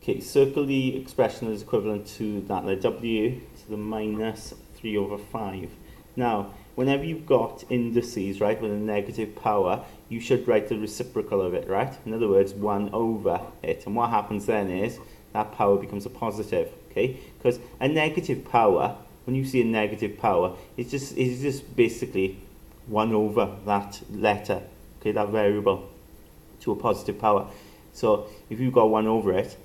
Okay, circle the expression that is equivalent to that, like w to the minus 3 over 5. Now, whenever you've got indices, right, with a negative power, you should write the reciprocal of it, right? In other words, 1 over it. And what happens then is that power becomes a positive, okay? Because a negative power, when you see a negative power, it's just basically 1 over that letter, okay, that variable, to a positive power. So if you've got 1 over it,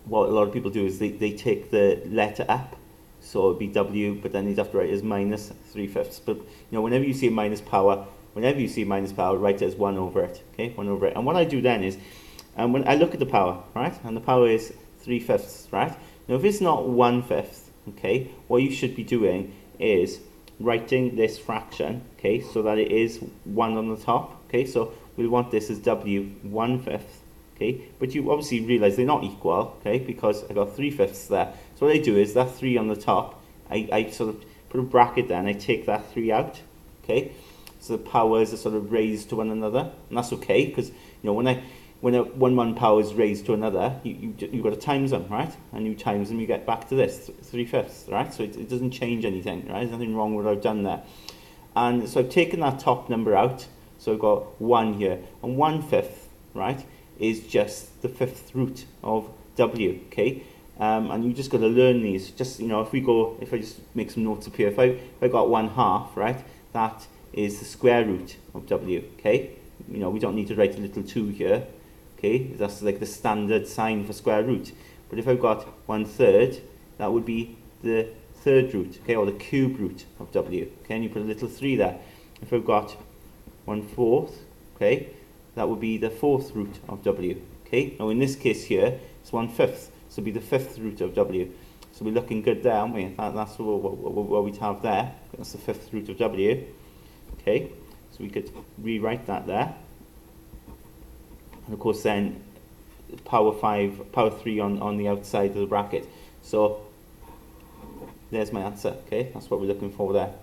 what a lot of people do is they take the letter up, so it'd be w, but then you'd have to write it as minus 3/5. But you know, whenever you see a minus power, write it as 1 over it, okay, 1 over it. And what I do then is, when I look at the power, right, and the power is 3/5, right. Now if it's not 1/5, okay, what you should be doing is writing this fraction, okay, so that it is 1 on the top, okay. So we want this as w 1/5. Okay, but you obviously realize they're not equal, okay, because I got 3/5 there. So what I do is that 3 on the top, I sort of put a bracket there and I take that 3 out, okay. So the powers are sort of raised to one another, and that's okay, because you know when one power is raised to another, you've got to times them, right? And you times them, you get back to this 3/5, right? So it doesn't change anything, right? There's nothing wrong with what I've done there. And so I've taken that top number out, so I've got 1 here, and 1/5, right, is just the 5th root of w, okay? And you just got to learn these. Just, you know, if I just make some notes up here, if I got 1/2, right, that is the square root of w, okay? You know, we don't need to write a little 2 here, okay? That's like the standard sign for square root. But if I've got 1/3, that would be the 3rd root, okay, or the cube root of w, okay? And you put a little 3 there. If I've got 1/4, okay, that would be the 4th root of w, okay? Now in this case here, it's 1/5, so it'll be the 5th root of w. So we're looking good there, aren't we? That's what we'd have there. That's the 5th root of w, okay? So we could rewrite that there. And of course then, power 3 on the outside of the bracket. So there's my answer, okay? That's what we're looking for there.